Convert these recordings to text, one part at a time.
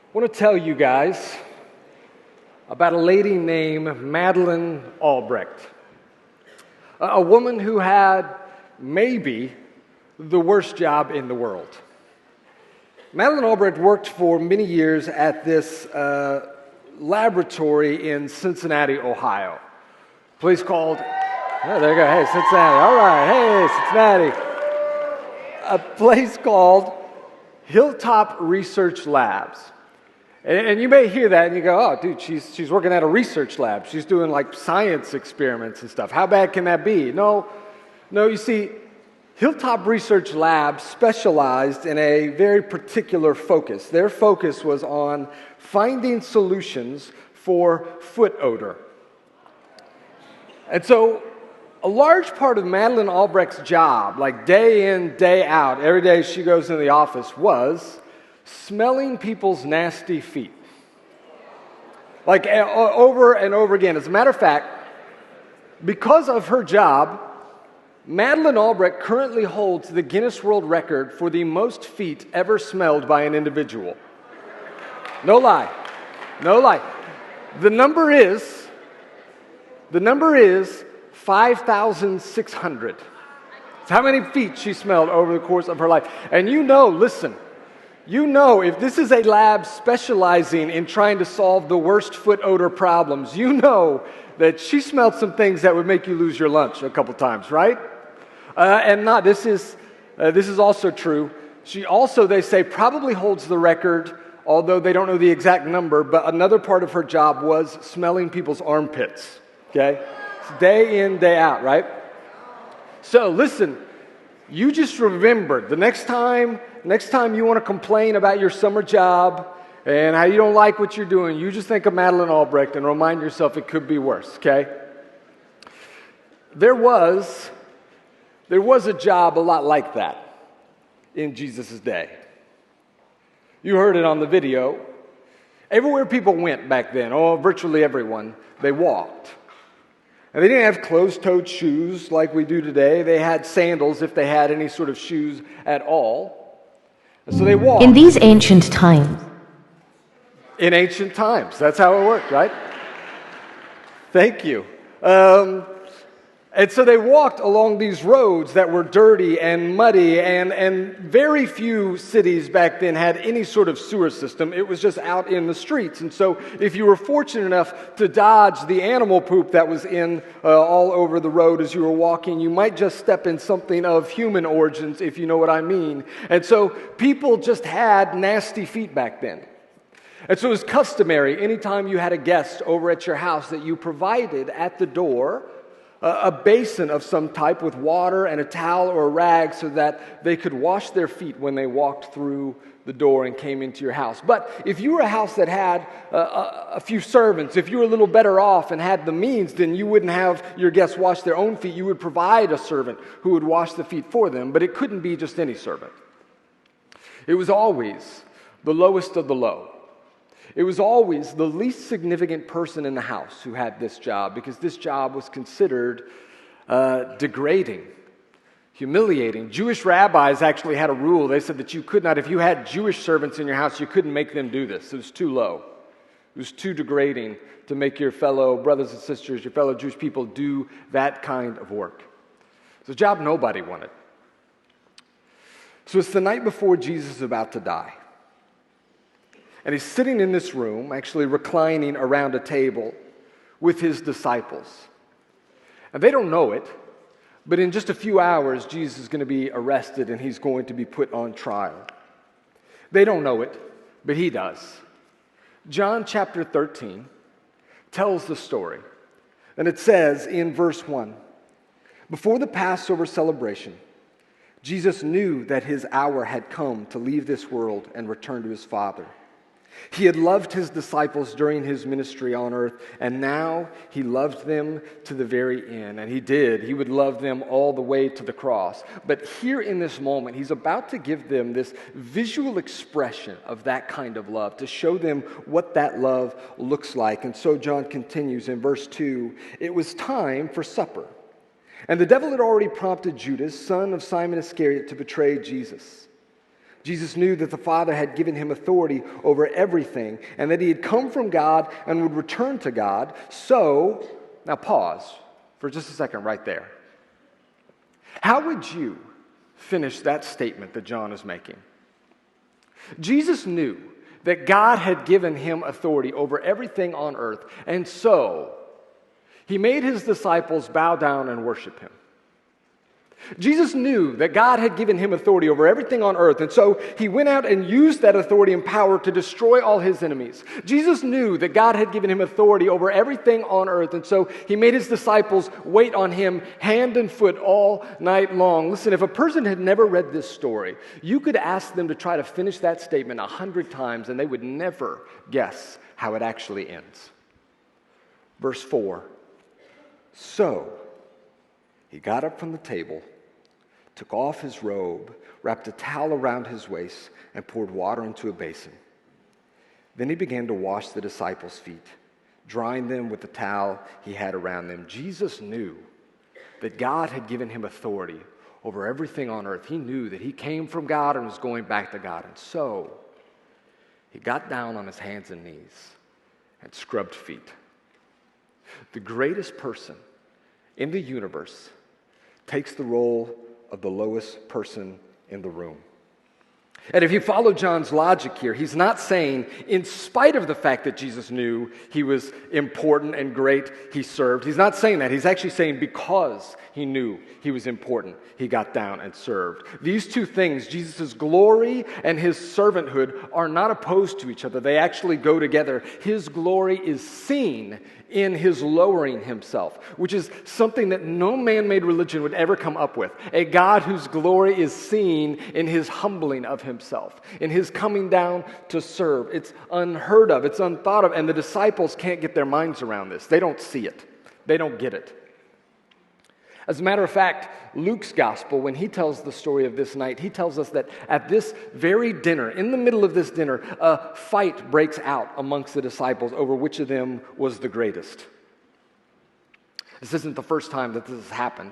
I want to tell you guys about a lady named Madeleine Albrecht, a woman who had maybe the worst job in the world. Madeleine Albrecht worked for many years at this laboratory in Cincinnati, Ohio. A place called, oh, there you go, hey, Cincinnati, all right, hey, Cincinnati. A place called Hilltop Research Labs. And you may hear that and you go, oh, dude, she's working at a research lab. She's doing like science experiments and stuff. How bad can that be? No, you see, Hilltop Research Labs specialized in a very particular focus. Their focus was on finding solutions for foot odor. And so a large part of Madeleine Albrecht's job, like day in, day out, every day she goes into the office, was smelling people's nasty feet. Like over and over again. As a matter of fact, because of her job, Madeleine Albrecht currently holds the Guinness World Record for the most feet ever smelled by an individual. No lie. The number is 5,600. It's how many feet she smelled over the course of her life. And listen, if this is a lab specializing in trying to solve the worst foot odor problems, you know that she smelled some things that would make you lose your lunch a couple times, right? This is also true. She also, they say, probably holds the record, although they don't know the exact number, but another part of her job was smelling people's armpits, okay? It's day in, day out, right? So listen, you just remember, the next time you want to complain about your summer job and how you don't like what you're doing, you just think of Madeleine Albrecht and remind yourself it could be worse, okay? There was a job a lot like that in Jesus' day. You heard it on the video. Everywhere people went back then, virtually everyone, they walked. And they didn't have closed-toed shoes like we do today. They had sandals if they had any sort of shoes at all. And so they walked. In these ancient times. In ancient times. That's how it worked, right? Thank you. And so they walked along these roads that were dirty and muddy, and very few cities back then had any sort of sewer system. It was just out in the streets. And so if you were fortunate enough to dodge the animal poop that was in all over the road as you were walking, you might just step in something of human origins, if you know what I mean. And so people just had nasty feet back then. And so it was customary, anytime you had a guest over at your house, that you provided at the door a basin of some type with water and a towel or a rag so that they could wash their feet when they walked through the door and came into your house. But if you were a house that had a few servants, if you were a little better off and had the means, then you wouldn't have your guests wash their own feet. You would provide a servant who would wash the feet for them, but it couldn't be just any servant. It was always the lowest of the low. It was always the least significant person in the house who had this job, because this job was considered degrading, humiliating. Jewish rabbis actually had a rule. They said that you could not, if you had Jewish servants in your house, you couldn't make them do this. It was too low. It was too degrading to make your fellow brothers and sisters, your fellow Jewish people do that kind of work. It's a job nobody wanted. So it's the night before Jesus is about to die. And he's sitting in this room, actually reclining around a table with his disciples. And they don't know it, but in just a few hours, Jesus is going to be arrested and he's going to be put on trial. They don't know it, but he does. John chapter 13 tells the story. And it says in verse 1, before the Passover celebration, Jesus knew that his hour had come to leave this world and return to his Father. He had loved his disciples during his ministry on earth, and now he loved them to the very end. And he did. He would love them all the way to the cross. But here in this moment, he's about to give them this visual expression of that kind of love, to show them what that love looks like. And so John continues in verse 2, it was time for supper. And the devil had already prompted Judas, son of Simon Iscariot, to betray Jesus. Jesus knew that the Father had given him authority over everything and that he had come from God and would return to God. So, now pause for just a second right there. How would you finish that statement that John is making? Jesus knew that God had given him authority over everything on earth, and so he made his disciples bow down and worship him. Jesus knew that God had given him authority over everything on earth, and so he went out and used that authority and power to destroy all his enemies. Jesus knew that God had given him authority over everything on earth, and so he made his disciples wait on him hand and foot all night long. Listen, if a person had never read this story, you could ask them to try to finish that statement 100 times, and they would never guess how it actually ends. Verse 4, so he got up from the table, took off his robe, wrapped a towel around his waist, and poured water into a basin. Then he began to wash the disciples' feet, drying them with the towel he had around them. Jesus knew that God had given him authority over everything on earth. He knew that he came from God and was going back to God. And so he got down on his hands and knees and scrubbed feet. The greatest person in the universe takes the role of the lowest person in the room. And if you follow John's logic here, he's not saying, in spite of the fact that Jesus knew he was important and great, he served. He's not saying that. He's actually saying because he knew he was important, he got down and served. These two things, Jesus' glory and his servanthood, are not opposed to each other. They actually go together. His glory is seen in his lowering himself, which is something that no man-made religion would ever come up with. A God whose glory is seen in his humbling of himself, in his coming down to serve. It's unheard of, it's unthought of, and the disciples can't get their minds around this. They don't see it. They don't get it. As a matter of fact, Luke's gospel, when he tells the story of this night, he tells us that at this very dinner, in the middle of this dinner, a fight breaks out amongst the disciples over which of them was the greatest. This isn't the first time that this has happened.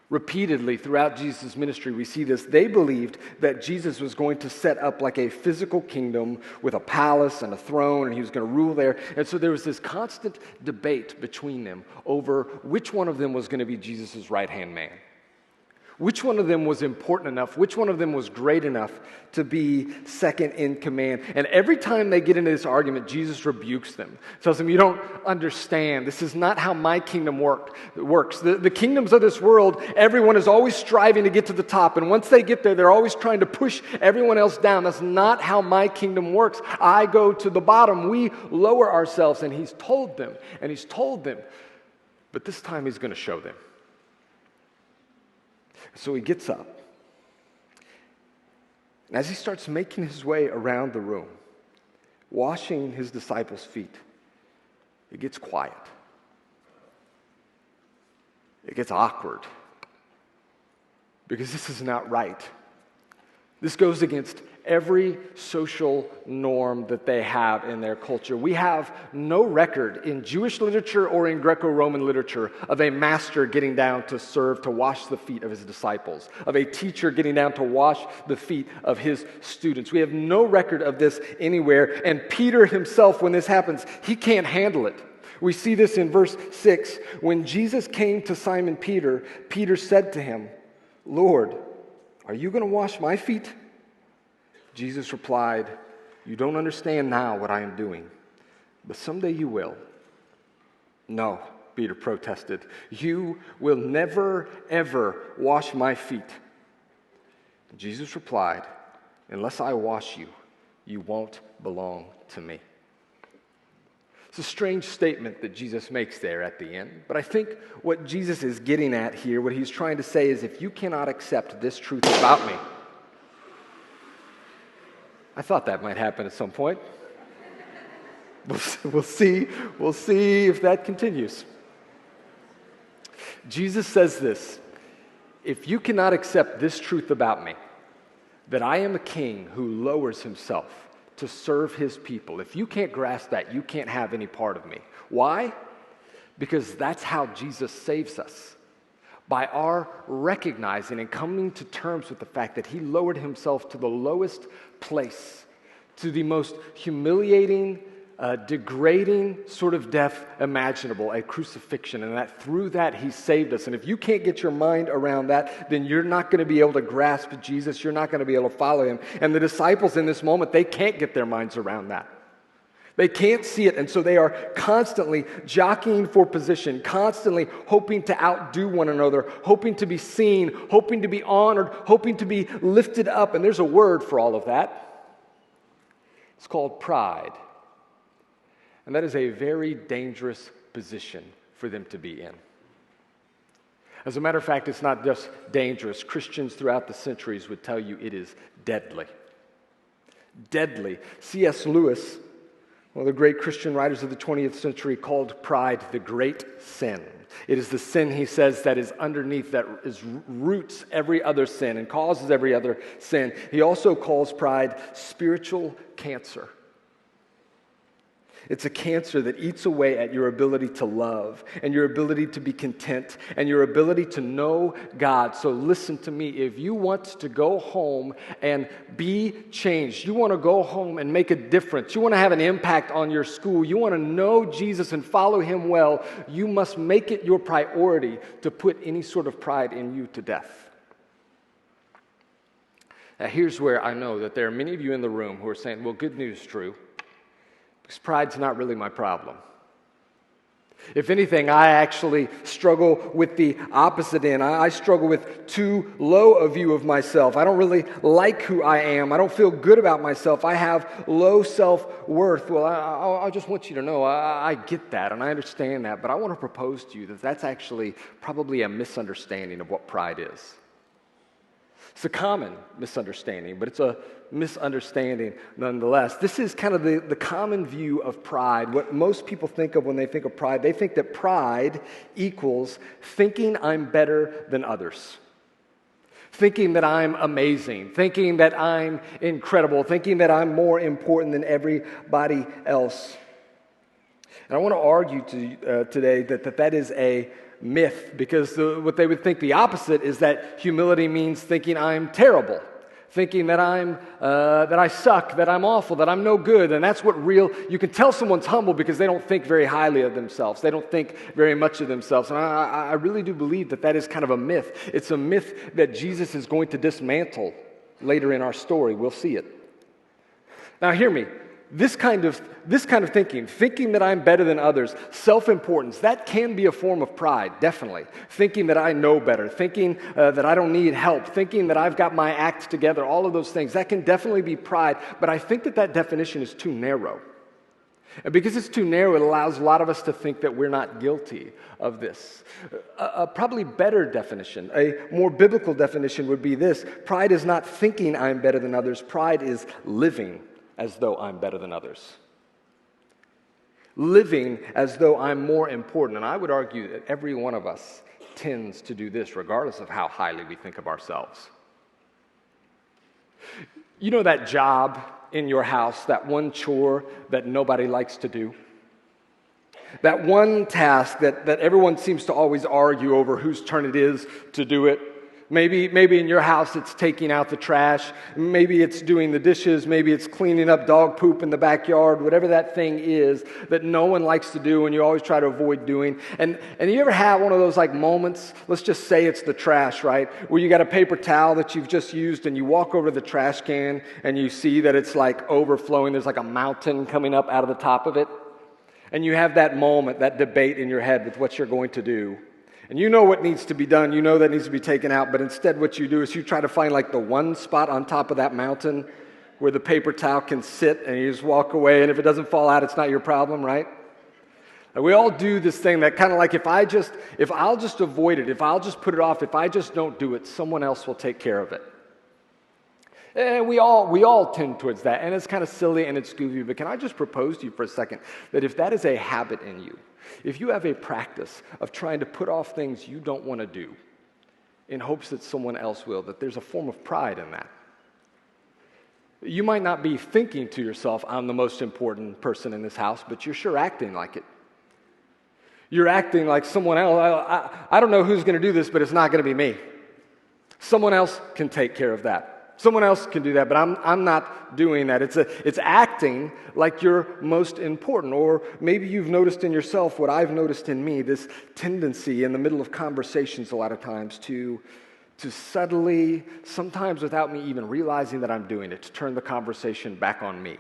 Repeatedly throughout Jesus' ministry, we see this. They believed that Jesus was going to set up like a physical kingdom with a palace and a throne, and he was going to rule there. And so there was this constant debate between them over which one of them was going to be Jesus' right-hand man. Which one of them was important enough? Which one of them was great enough to be second in command? And every time they get into this argument, Jesus rebukes them. Tells them, you don't understand. This is not how my kingdom works. The kingdoms of this world, everyone is always striving to get to the top. And once they get there, they're always trying to push everyone else down. That's not how my kingdom works. I go to the bottom. We lower ourselves. And he's told them. But this time he's going to show them. So he gets up, and as he starts making his way around the room, washing his disciples' feet, it gets quiet. It gets awkward, because this is not right. This goes against every social norm that they have in their culture. We have no record in Jewish literature or in Greco-Roman literature of a master getting down to serve, to wash the feet of his disciples, of a teacher getting down to wash the feet of his students. We have no record of this anywhere, and Peter himself, when this happens, he can't handle it. We see this in verse 6. When Jesus came to Simon Peter, Peter said to him, "Lord, are you going to wash my feet?" Jesus replied, "You don't understand now what I am doing, but someday you will." "No," Peter protested. "You will never, ever wash my feet." Jesus replied, "Unless I wash you, you won't belong to me." It's a strange statement that Jesus makes there at the end, but I think what Jesus is getting at here, what he's trying to say is, if you cannot accept this truth about me, I thought that might happen at some point. We'll see if that continues. Jesus says this, if you cannot accept this truth about me, that I am a king who lowers himself to serve his people, if you can't grasp that, you can't have any part of me. Why? Because that's how Jesus saves us. by our recognizing and coming to terms with the fact that he lowered himself to the lowest place, to the most humiliating, degrading sort of death imaginable, a crucifixion, and that through that he saved us. And if you can't get your mind around that, then you're not going to be able to grasp Jesus. You're not going to be able to follow him. And the disciples in this moment, they can't get their minds around that. They can't see it, and so they are constantly jockeying for position, constantly hoping to outdo one another, hoping to be seen, hoping to be honored, hoping to be lifted up. And there's a word for all of that. It's called pride. And that is a very dangerous position for them to be in. As a matter of fact, it's not just dangerous. Christians throughout the centuries would tell you it is deadly. Deadly. C.S. Lewis, one of the great Christian writers of the 20th century, called pride the great sin. It is the sin, he says, that is underneath, that roots every other sin and causes every other sin. He also calls pride spiritual cancer. It's a cancer that eats away at your ability to love and your ability to be content and your ability to know God. So listen to me. If you want to go home and be changed, you want to go home and make a difference, you want to have an impact on your school, you want to know Jesus and follow him well, you must make it your priority to put any sort of pride in you to death. Now, here's where I know that there are many of you in the room who are saying, well, good news, Drew. Because pride's not really my problem. If anything, I actually struggle with the opposite end. I struggle with too low a view of myself. I don't really like who I am. I don't feel good about myself. I have low self-worth. Well, I just want you to know, I get that and I understand that, but I want to propose to you that that's actually probably a misunderstanding of what pride is. It's a common misunderstanding, but it's a misunderstanding nonetheless. This is kind of the common view of pride. What most people think of when they think of pride, they think that pride equals thinking I'm better than others, thinking that I'm amazing, thinking that I'm incredible, thinking that I'm more important than everybody else. And I want to argue today that is a myth, because what they would think the opposite is that humility means thinking I'm terrible, thinking that that I suck, that I'm awful, that I'm no good. And that's what you can tell someone's humble because they don't think very highly of themselves. They don't think very much of themselves. And I really do believe that is kind of a myth. It's a myth that Jesus is going to dismantle later in our story. We'll see it. Now hear me. This kind of thinking that I'm better than others, self-importance, that can be a form of pride, definitely. Thinking that I know better, thinking that I don't need help, thinking that I've got my act together, all of those things, that can definitely be pride, but I think that definition is too narrow. And because it's too narrow, it allows a lot of us to think that we're not guilty of this. A probably better definition, a more biblical definition would be this: pride is not thinking I'm better than others, pride is living as though I'm better than others. Living as though I'm more important. And I would argue that every one of us tends to do this regardless of how highly we think of ourselves. You know that job in your house, that one chore that nobody likes to do? That one task that everyone seems to always argue over whose turn it is to do it. Maybe in your house it's taking out the trash, maybe it's doing the dishes, maybe it's cleaning up dog poop in the backyard, whatever that thing is that no one likes to do and you always try to avoid doing. And you ever have one of those like moments, let's just say it's the trash, right? Where you got a paper towel that you've just used and you walk over to the trash can and you see that it's like overflowing, there's like a mountain coming up out of the top of it. And you have that moment, that debate in your head with what you're going to do. And you know what needs to be done, you know that needs to be taken out, but instead what you do is you try to find like the one spot on top of that mountain where the paper towel can sit, and you just walk away, and if it doesn't fall out, it's not your problem, right? And we all do this thing that kind of like if I'll just avoid it, if I'll just put it off, if I just don't do it, someone else will take care of it. And we all tend towards that, and it's kind of silly and it's goofy, but can I just propose to you for a second that if that is a habit in you, if you have a practice of trying to put off things you don't want to do in hopes that someone else will, that there's a form of pride in that. You might not be thinking to yourself, I'm the most important person in this house, but you're sure acting like it. You're acting like someone else. I don't know who's going to do this, but it's not going to be me. Someone else can take care of that. Someone else can do that, but I'm not doing that. It's acting like you're most important. Or maybe you've noticed in yourself what I've noticed in me, this tendency in the middle of conversations a lot of times to subtly, sometimes without me even realizing that I'm doing it, to turn the conversation back on me.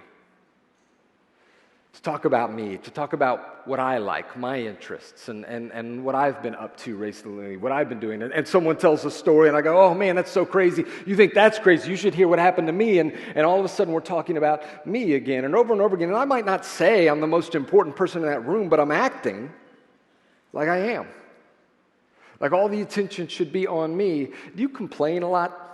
To talk about me, to talk about what I like, my interests, and what I've been up to recently, what I've been doing. And someone tells a story, and I go, oh man, that's so crazy. You think that's crazy? You should hear what happened to me. And all of a sudden, we're talking about me again, and over again. And I might not say I'm the most important person in that room, but I'm acting like I am. Like all the attention should be on me. Do you complain a lot?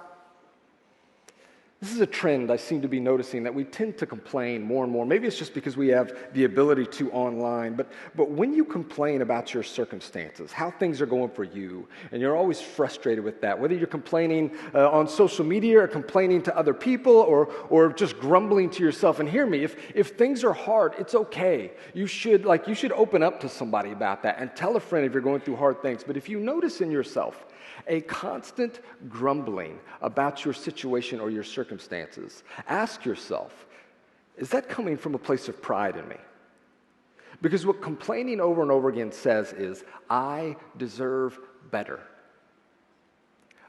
This is a trend I seem to be noticing, that we tend to complain more and more. Maybe it's just because we have the ability to online, but when you complain about your circumstances, how things are going for you, and you're always frustrated with that, whether you're complaining on social media or complaining to other people or just grumbling to yourself. And hear me, if things are hard, it's okay. You should open up to somebody about that and tell a friend if you're going through hard things. But if you notice in yourself a constant grumbling about your situation or your circumstances, ask yourself, is that coming from a place of pride in me? Because what complaining over and over again says is, I deserve better.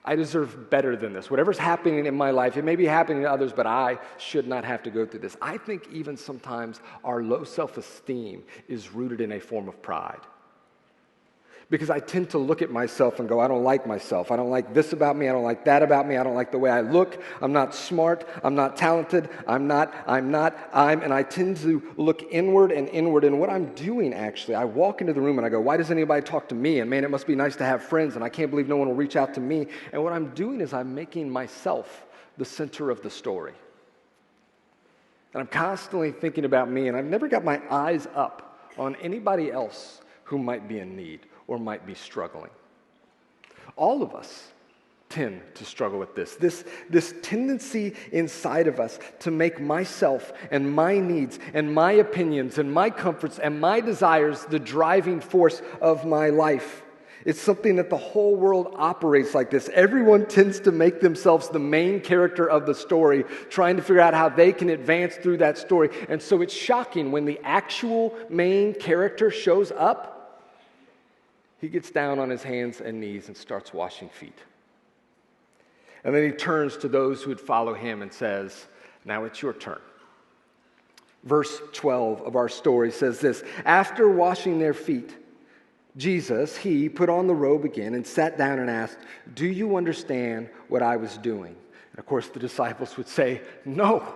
I deserve better than this. Whatever's happening in my life, it may be happening to others, but I should not have to go through this. I think even sometimes our low self-esteem is rooted in a form of pride. Because I tend to look at myself and go, I don't like myself. I don't like this about me. I don't like that about me. I don't like the way I look. I'm not smart. I'm not talented. And I tend to look inward. And what I'm doing, actually, I walk into the room and I go, why doesn't anybody talk to me? And man, it must be nice to have friends. And I can't believe no one will reach out to me. And what I'm doing is I'm making myself the center of the story. And I'm constantly thinking about me. And I've never got my eyes up on anybody else who might be in need or might be struggling. All of us tend to struggle with this tendency inside of us to make myself and my needs and my opinions and my comforts and my desires the driving force of my life. It's something that the whole world operates like this. Everyone tends to make themselves the main character of the story, trying to figure out how they can advance through that story. And so it's shocking when the actual main character shows up. He gets down on his hands and knees and starts washing feet. And then he turns to those who would follow him and says, now it's your turn. Verse 12 of our story says this, after washing their feet, Jesus, he put on the robe again and sat down and asked, do you understand what I was doing? And of course the disciples would say, no.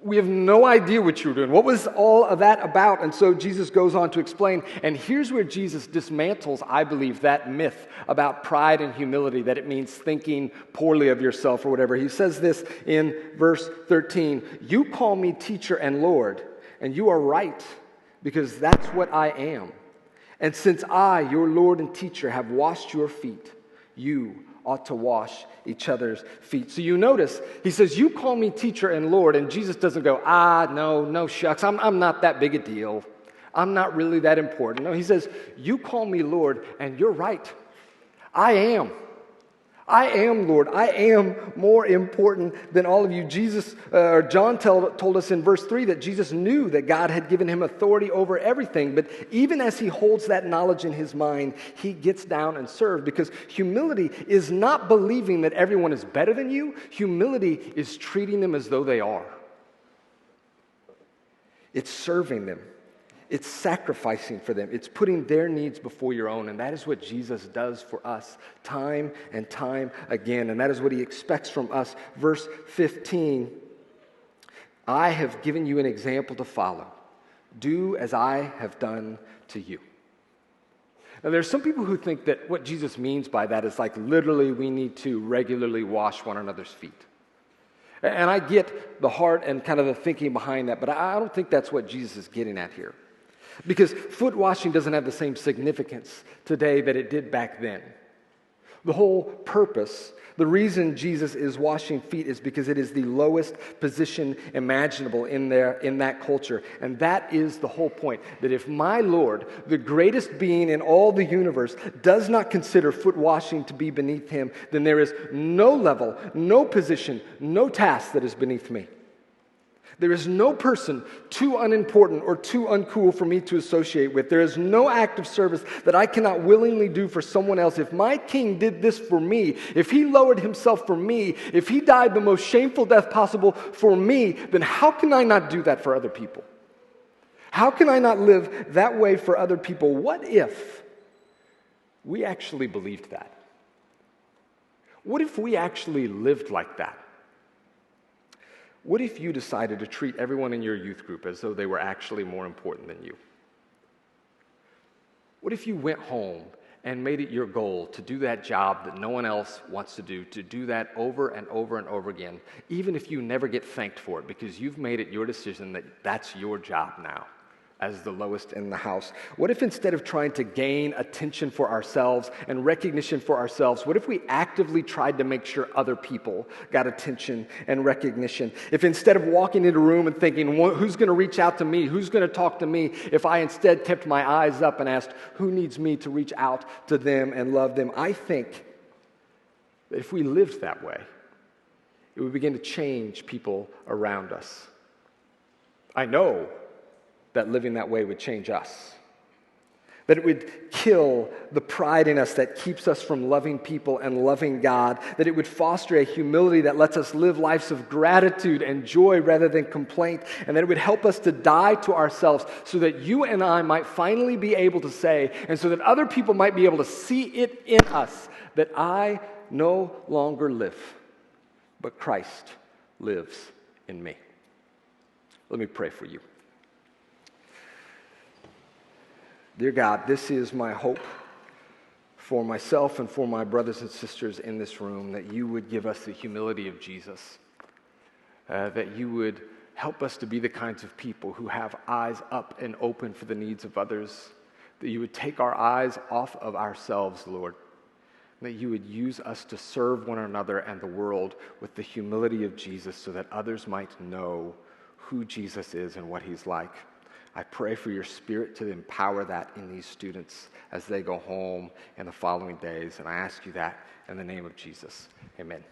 We have no idea what you were doing. What was all of that about? And so Jesus goes on to explain, and here's where Jesus dismantles, I believe, that myth about pride and humility, that it means thinking poorly of yourself or whatever. He says this in verse 13, you call me teacher and Lord, and you are right, because that's what I am. And since I, your Lord and teacher, have washed your feet, you ought to wash each other's feet. So you notice, he says, you call me teacher and Lord, and Jesus doesn't go, no shucks, I'm not that big a deal. I'm not really that important. No, he says, you call me Lord, and you're right. I am. I am Lord. I am more important than all of you. John told us in verse 3 that Jesus knew that God had given him authority over everything. But even as he holds that knowledge in his mind, he gets down and serves, because humility is not believing that everyone is better than you. Humility is treating them as though they are. It's serving them. It's sacrificing for them. It's putting their needs before your own. And that is what Jesus does for us time and time again. And that is what he expects from us. Verse 15, I have given you an example to follow. Do as I have done to you. Now, there's some people who think that what Jesus means by that is like literally we need to regularly wash one another's feet. And I get the heart and kind of the thinking behind that, but I don't think that's what Jesus is getting at here. Because foot washing doesn't have the same significance today that it did back then. The whole purpose, the reason Jesus is washing feet is because it is the lowest position imaginable in that culture. And that is the whole point, that if my Lord, the greatest being in all the universe, does not consider foot washing to be beneath him, then there is no level, no position, no task that is beneath me. There is no person too unimportant or too uncool for me to associate with. There is no act of service that I cannot willingly do for someone else. If my King did this for me, if he lowered himself for me, if he died the most shameful death possible for me, then how can I not do that for other people? How can I not live that way for other people? What if we actually believed that? What if we actually lived like that? What if you decided to treat everyone in your youth group as though they were actually more important than you? What if you went home and made it your goal to do that job that no one else wants to do that over and over and over again, even if you never get thanked for it, because you've made it your decision that that's your job now as the lowest in the house? What if instead of trying to gain attention for ourselves and recognition for ourselves, what if we actively tried to make sure other people got attention and recognition? If instead of walking into a room and thinking, who's going to reach out to me? Who's going to talk to me? If I instead kept my eyes up and asked, who needs me to reach out to them and love them? I think that if we lived that way, it would begin to change people around us. I know that living that way would change us. That it would kill the pride in us that keeps us from loving people and loving God. That it would foster a humility that lets us live lives of gratitude and joy rather than complaint. And that it would help us to die to ourselves so that you and I might finally be able to say, and so that other people might be able to see it in us, that I no longer live, but Christ lives in me. Let me pray for you. Dear God, this is my hope for myself and for my brothers and sisters in this room, that you would give us the humility of Jesus, that you would help us to be the kinds of people who have eyes up and open for the needs of others, that you would take our eyes off of ourselves, Lord, that you would use us to serve one another and the world with the humility of Jesus so that others might know who Jesus is and what he's like. I pray for your Spirit to empower that in these students as they go home in the following days. And I ask you that in the name of Jesus. Amen.